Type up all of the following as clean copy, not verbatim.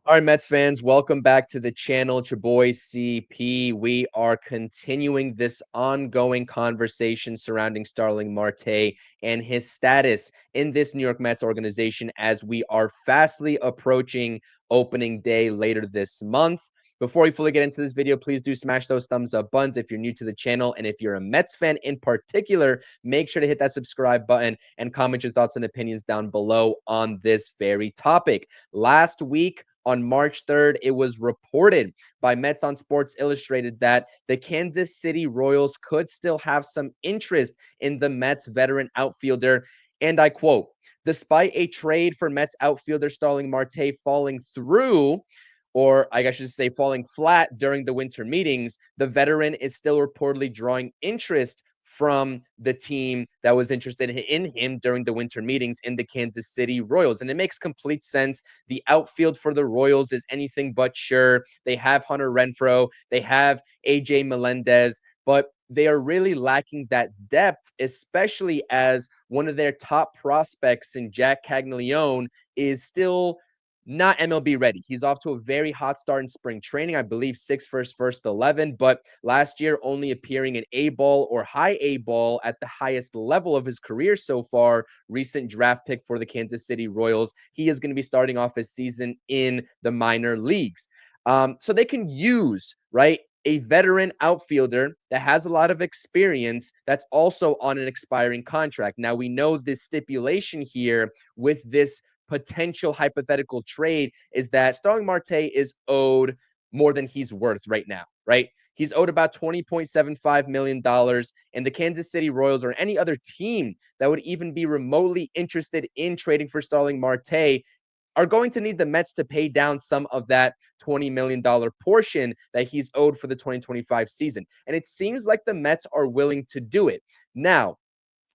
All right, Mets fans, welcome back to the channel. It's your boy CP. We are continuing this ongoing conversation surrounding Starling Marte and his status in this New York Mets organization as we are fastly approaching opening day later this month. Before we fully get into this video, please do smash those thumbs up buttons if you're new to the channel. And if you're a Mets fan in particular, make sure to hit that subscribe button and comment your thoughts and opinions down below on this very topic. Last week, on March 3rd, it was reported by Mets on Sports Illustrated that the Kansas City Royals could still have some interest in the Mets veteran outfielder. And I quote, despite a trade for Mets outfielder Starling Marte falling through, or I guess I should say falling flat during the winter meetings, the veteran is still reportedly drawing interest from the team that was interested in him during the winter meetings in the Kansas City Royals. And it makes complete sense. The outfield for the Royals is anything but sure. They have Hunter Renfroe, they have AJ Melendez, but they are really lacking that depth, especially as one of their top prospects in Jack Caglianone is still not MLB ready. He's off to a very hot start in spring training. I believe 6 for his first 11, but last year only appearing in A ball or high A ball at the highest level of his career so far. Recent draft pick for the Kansas City Royals. He is going to be starting off his season in the minor leagues. So they can use, right, a veteran outfielder that has a lot of experience that's also on an expiring contract. Now, we know this stipulation here with this potential hypothetical trade is that Starling Marte is owed more than he's worth right now, right? He's owed about $20.75 million. And the Kansas City Royals or any other team that would even be remotely interested in trading for Starling Marte are going to need the Mets to pay down some of that $20 million portion that he's owed for the 2025 season. And it seems like the Mets are willing to do it. Now,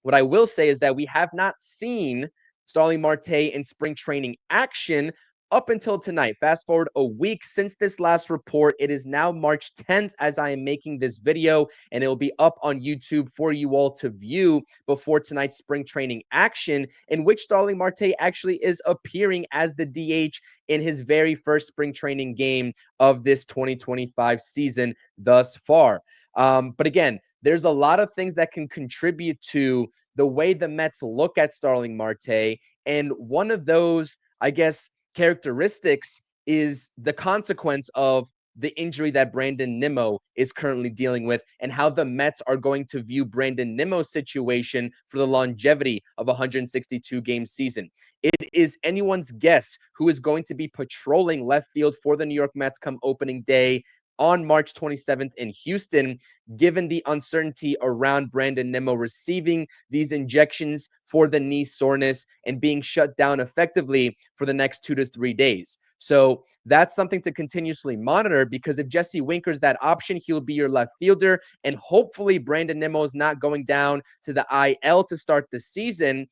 what I will say is that we have not seen Starling Marte in spring training action up until tonight. Fast forward a week since this last report. It is now March 10th as I am making this video, and it will be up on YouTube for you all to view before tonight's spring training action, in which Starling Marte actually is appearing as the DH in his very first spring training game of this 2025 season thus far. But again, there's a lot of things that can contribute to the way the Mets look at Starling Marte. And one of those, I guess, characteristics is the consequence of the injury that Brandon Nimmo is currently dealing with and how the Mets are going to view Brandon Nimmo's situation for the longevity of a 162 game season. It is anyone's guess who is going to be patrolling left field for the New York Mets come opening day on March 27th in Houston, given the uncertainty around Brandon Nimmo receiving these injections for the knee soreness and being shut down effectively for the next 2 to 3 days. So that's something to continuously monitor, because if Jesse Winker's that option, he'll be your left fielder. And hopefully Brandon Nimmo is not going down to the IL to start the season,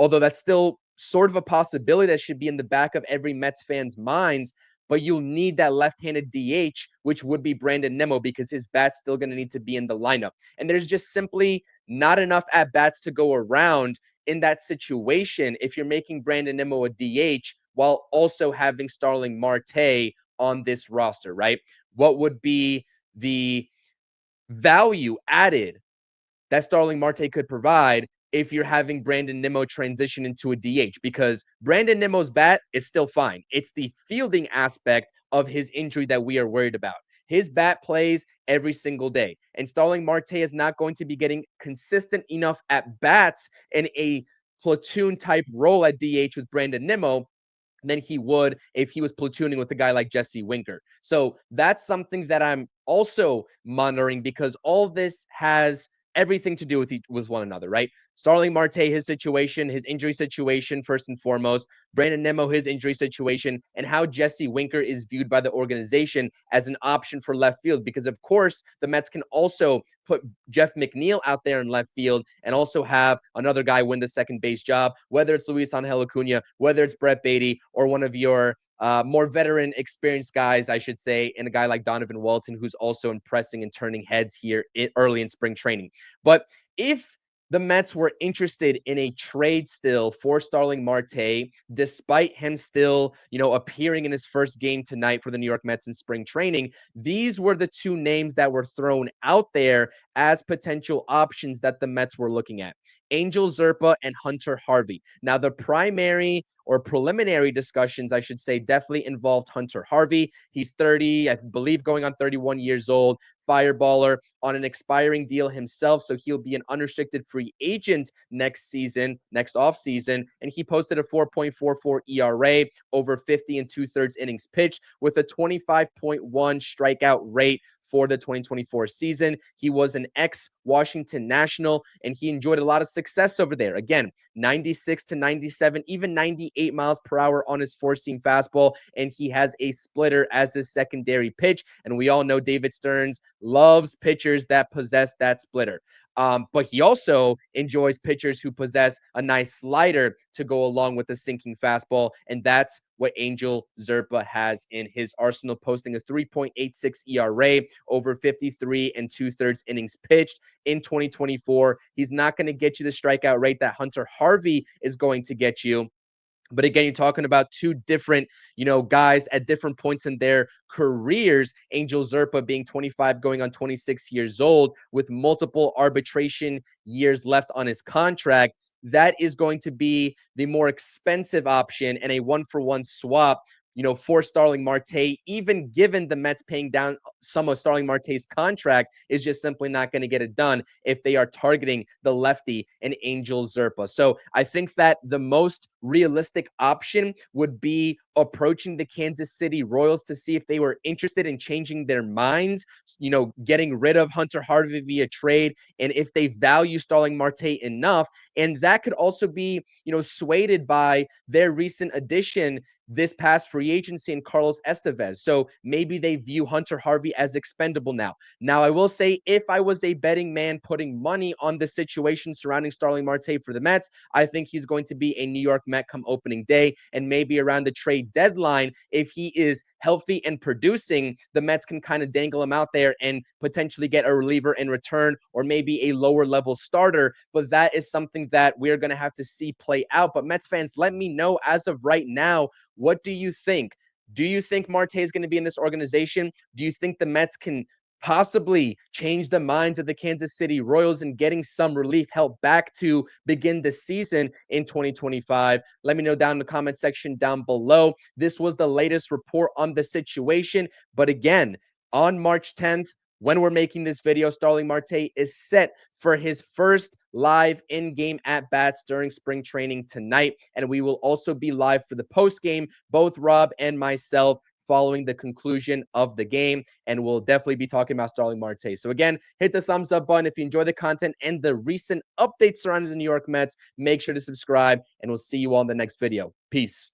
although that's still sort of a possibility that should be in the back of every Mets fan's minds. But you'll need that left-handed DH, which would be Brandon Nimmo, because his bat's still going to need to be in the lineup. And there's just simply not enough at-bats to go around in that situation if you're making Brandon Nimmo a DH while also having Starling Marte on this roster, right? What would be the value added that Starling Marte could provide if you're having Brandon Nimmo transition into a DH? Because Brandon Nimmo's bat is still fine. It's the fielding aspect of his injury that we are worried about. His bat plays every single day, and Starling Marte is not going to be getting consistent enough at bats in a platoon type role at DH with Brandon Nimmo than he would if he was platooning with a guy like Jesse Winker. So that's something that I'm also monitoring, because all this has everything to do with one another, right? Starling Marte, his situation, his injury situation, first and foremost. Brandon Nimmo, his injury situation, and how Jesse Winker is viewed by the organization as an option for left field. Because, of course, the Mets can also put Jeff McNeil out there in left field and also have another guy win the second base job, whether it's Luis Angel Acuna, whether it's Brett Beatty, or one of your more veteran, experienced guys, I should say, and a guy like Donovan Walton, who's also impressing and turning heads here early in spring training. But if the Mets were interested in a trade still for Starling Marte, despite him still, appearing in his first game tonight for the New York Mets in spring training. These were the two names that were thrown out there as potential options that the Mets were looking at. Angel Zerpa and Hunter Harvey. Now, the primary or preliminary discussions, I should say, definitely involved Hunter Harvey. He's 30, I believe, going on 31 years old, fireballer on an expiring deal himself. So he'll be an unrestricted free agent next season, next offseason. And he posted a 4.44 ERA over 50 and 2/3 innings pitched with a 25.1 strikeout rate for the 2024 season. He was an ex-Washington National, and he enjoyed a lot of success over there. Again, 96 to 97, even 98 miles per hour on his four-seam fastball, and he has a splitter as his secondary pitch. And we all know David Stearns loves pitchers that possess that splitter. But he also enjoys pitchers who possess a nice slider to go along with the sinking fastball, and that's what Angel Zerpa has in his arsenal, posting a 3.86 ERA over 53 and 2/3 innings pitched in 2024. He's not going to get you the strikeout rate that Hunter Harvey is going to get you. But again, you're talking about two different, guys at different points in their careers. Angel Zerpa being 25, going on 26 years old, with multiple arbitration years left on his contract. That is going to be the more expensive option and a one-for-one swap, for Starling Marte, even given the Mets paying down some of Starling Marte's contract, is just simply not going to get it done if they are targeting the lefty and Angel Zerpa. So I think that the most realistic option would be approaching the Kansas City Royals to see if they were interested in changing their minds, getting rid of Hunter Harvey via trade, and if they value Starling Marte enough. And that could also be, swayed by their recent addition this past free agency in Carlos Estevez. So maybe they view Hunter Harvey as expendable now. Now, I will say, if I was a betting man putting money on the situation surrounding Starling Marte for the Mets, I think he's going to be a New York Met come opening day, and maybe around the trade deadline, if he is healthy and producing, the Mets can kind of dangle him out there and potentially get a reliever in return, or maybe a lower level starter. But that is something that we're going to have to see play out. But Mets fans, let me know as of right now, what do you think? Do you think Marte is going to be in this organization? Do you think the Mets can possibly change the minds of the Kansas City Royals and getting some relief help back to begin the season in 2025? Let me know down in the comment section down below. This was the latest report on the situation. But again, on March 10th, when we're making this video, Starling Marte is set for his first live in-game at-bats during spring training tonight. And we will also be live for the post-game, both Rob and myself, following the conclusion of the game. And we'll definitely be talking about Starling Marte. So again, hit the thumbs up button if you enjoy the content and the recent updates surrounding the New York Mets. Make sure to subscribe, and we'll see you all in the next video. Peace.